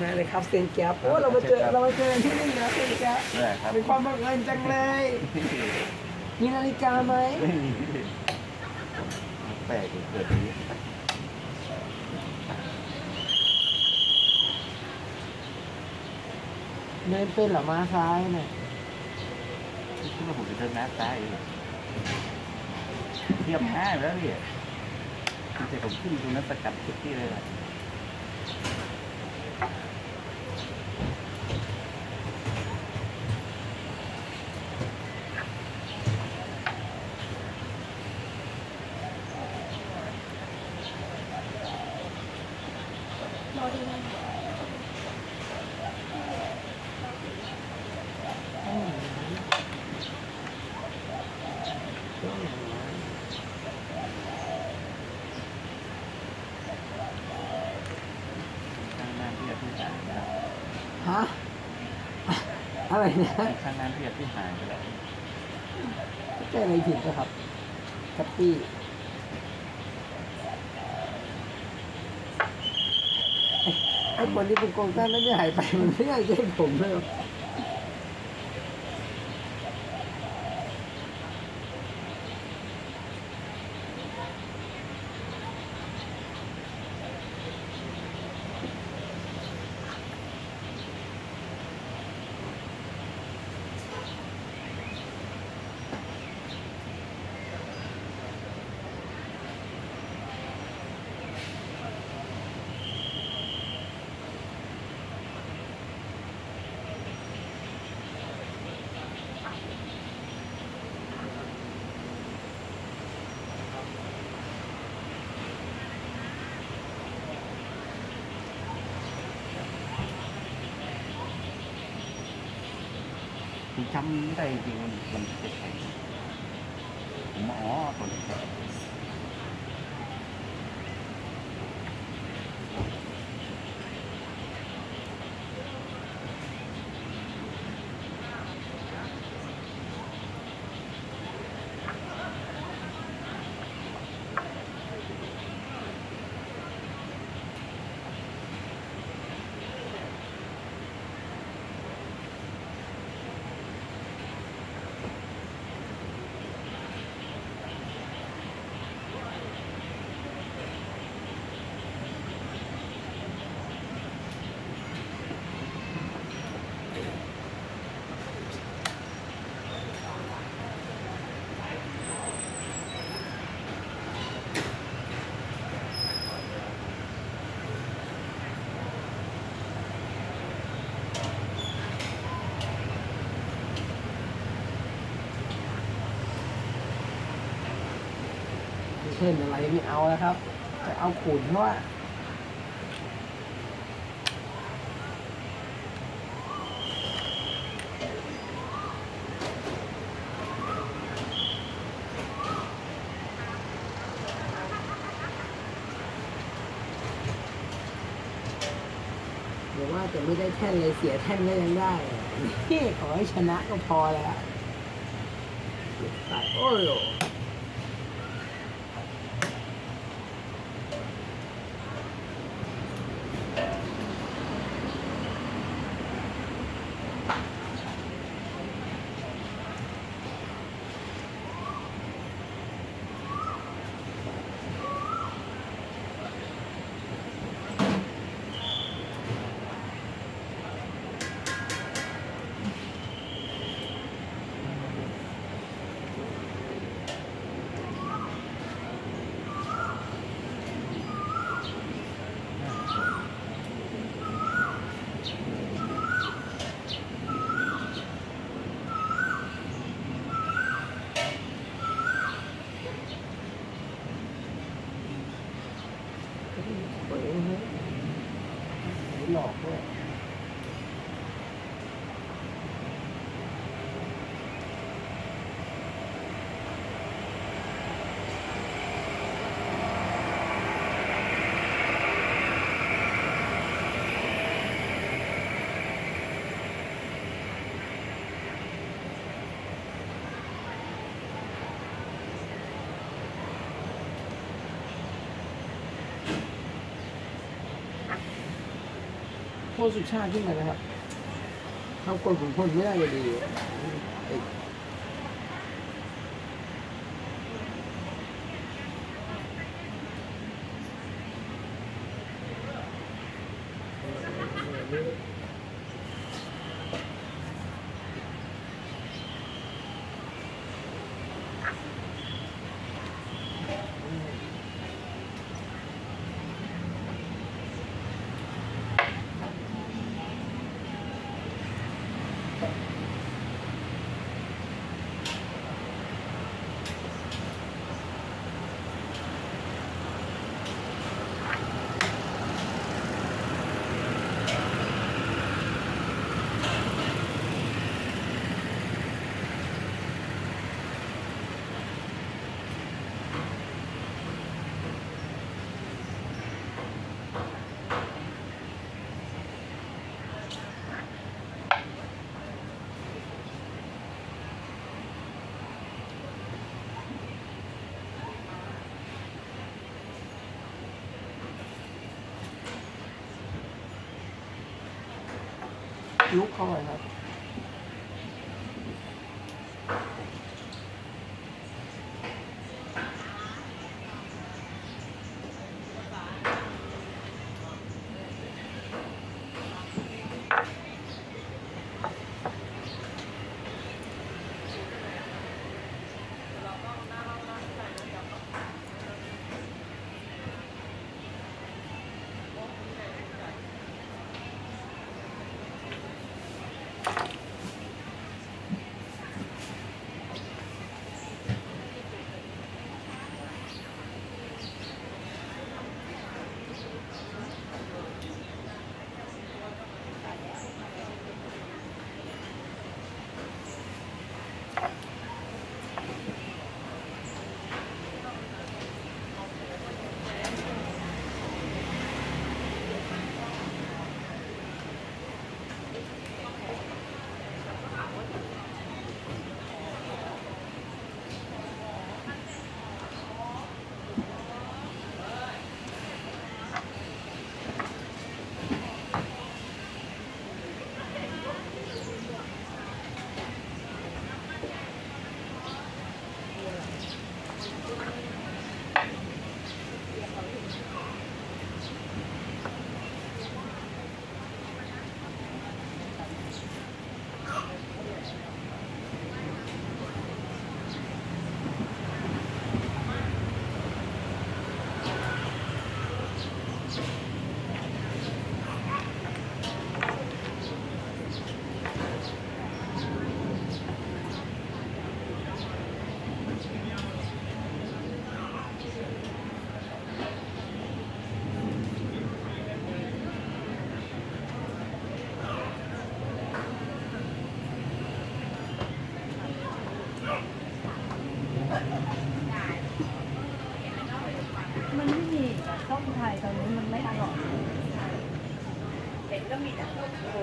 ได้เลยครับเซนแก๊ปโอ้เรามาเจอกันที่นี่นะเซนแก๊ป ได้ครับ มีความบังเอิญจังเลย มีนาฬิกาไหม ไม่มีแปลกเกิดนี้ เดินเป็นเหรอมาซ้ายเนี่ย คิดว่าผมจะเดินหน้าซ้ายเทียมง่ายแล้วเนี่ยคือจะผมขึ้นตรงนั้นสกัดทุกที่เลยแหละข้างหน้าที่จะที่หายไปแล้ว ฮะ อะไรนะ ข้างหน้าที่จะที่หายไปแล้ว แก้อะไรผิดนะครับแฮปปี้ไอ้คนที่เป็นโกงต้านนั้นไม่หายไปมันไม่ได้ใช่ผมเลย ผมจำไม่ได้จริงๆมันจะแข็งผมอ๋อตัวนี้แข็งเช่นอะไรไม่เอาแล้วครับ จะเอาขุนว่าเดี๋ยวว่าจะไม่ได้แท่นเลยเสียแท่นก็ยังได้นี่ขอให้ชนะก็พอแล้วโอ้ยหลอกด้วย ษสุชาติขึ้นมานะครับเขากดขุนพลไม่ได้เลยดีไอ้ลุกเข้าไปครับมันไม่มีต้มไทยตอนนี้มันไม่อร่อยเห็นก็มีแต่ต้มโค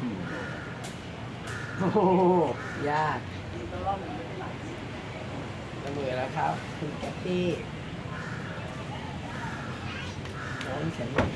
โอ้โหยากเสมอแล้วครับคุณแกปปี้น้องแข็งแรง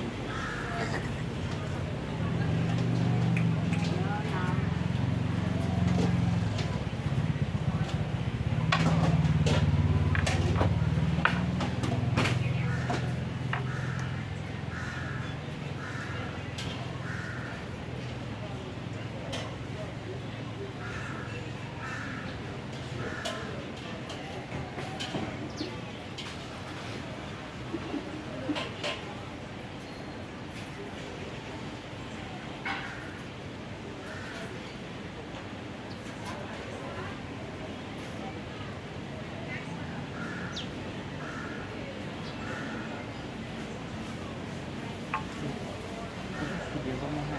เดี๋ยวก็ไม่ให้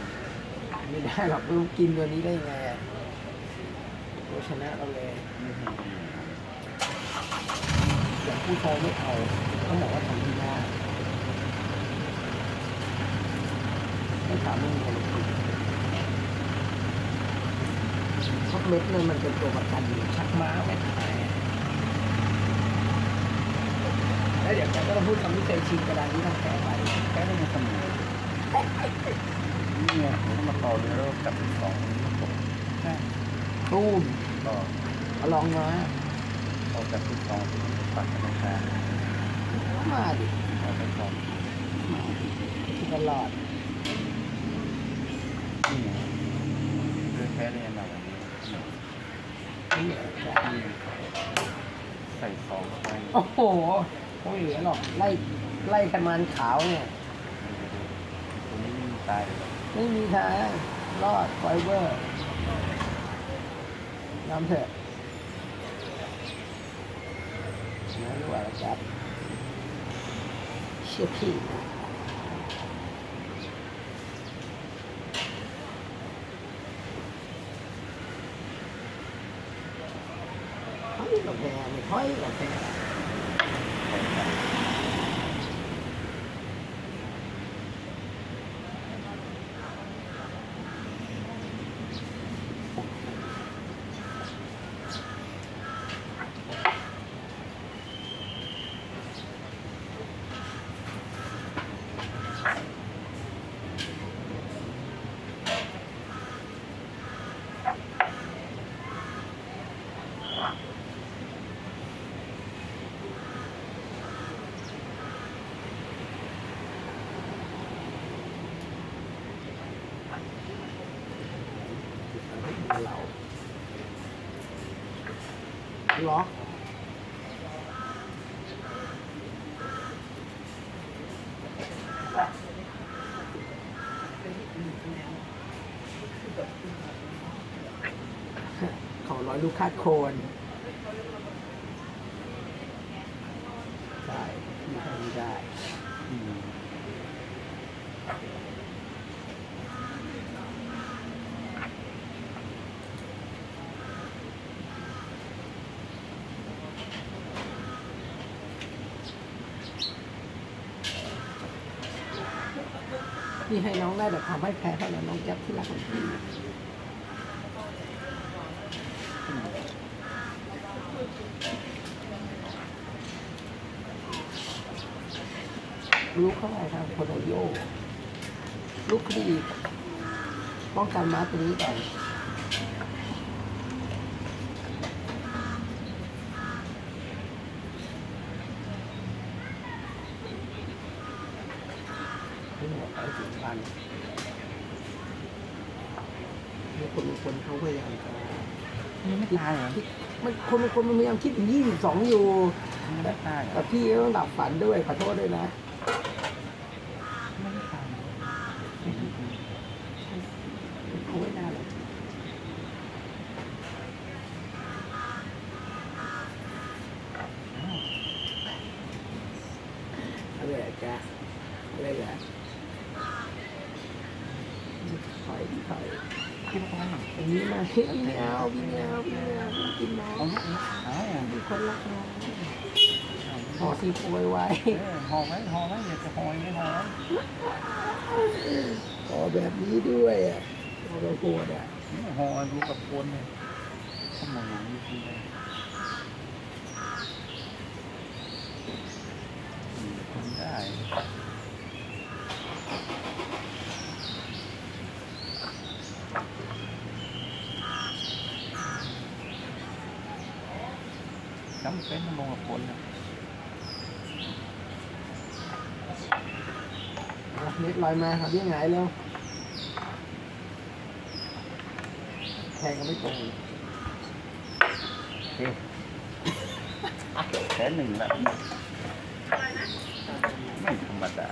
ไม่ได้หรอกลูกกินตัวนี้ได้ไงอะโอ้ชนะเราเลย ไม่ให้ อย่างผู้ชายไม่เอาต้องบอกว่าทำไม่ได้ไม่ถามมึงเลยชักเม็ดเนี่ยมันเป็นตัวประกันอยู่ชักม้าไม่ขายแล้วเดี๋ยวแกก็ต้องพูดคำที่เคยชินกระดานที่ต้องแก้ไป แค่ได้มาเสมอนี่ไงผมมาต่อเลยแล้วจับเป็นสองตก ตู้ม ต่อ เอาลองมา ต่อจับเป็นสองปัดกันแทน มาดิ ต่อเป็นสอง มาดิที่ตลอด นี่ไงเรื่องแค่ได้ยังไงแบบนี้ นี่เหรอแก ใส่สองเข้าไป โอ้โหไม่เหลือหรอกไล่กันมันขาวเนี่ย ตัวนี้ไม่มีตายเลย ไม่มีทางรอดไฟเบอร์น้ำเถอะน้ำด้วยครับเชี่ยพี่ถอยกับแพไม่ถอยกับแพ เราล็อกเขาร้อยลูกคาดโคนได้มีใครไม่ได้ อืม พี่ให้น้องได้แบบทำให้แพ้เท่านั้นน้องแก๊ปที่รักของพี่ลุกเข้าไปทางโคโนโยลุกคดีป้องกันม้าตัวนี้ก่อนทั้งหมด110,000มีคนเขาพยายามจะ ยังไม่ตายเหรอ มันคนมันพยายามคิดถึง22อยู่ ยังไม่ตายเหร แต่ อ พี่ก็ต้องดับฝันด้วยขอโทษด้วยนะ ไม่ได้ตายเหรอ เขาไม่น่าหรอกอะไรอะจ๊ะอะไรอะถอย คิดว่าตายเหรอ อันนี้มาพี่ไม่เอาพี่ไม่เอาพี่ไม่เอาพี่กินน้อง เอา มีคนรักน้องขอซีโฟยไว้ ห่อไว้ห่อไว้อย่าจะห่อไม่ห่อ ขอแบบนี้ด้วยอ่ะ โอ้ เอาไปโหดอ่ะ หอดูกับคนเนี่ยข้ามองนี่คืออะไรทำได้จำเป็นต้องลงกับคนนะ เน็ตลอยมาครับยังไงเร็วแทงก็ไม่ตรง เฮ้ยแค่หนึ่งแล้วไม่ธรรมดา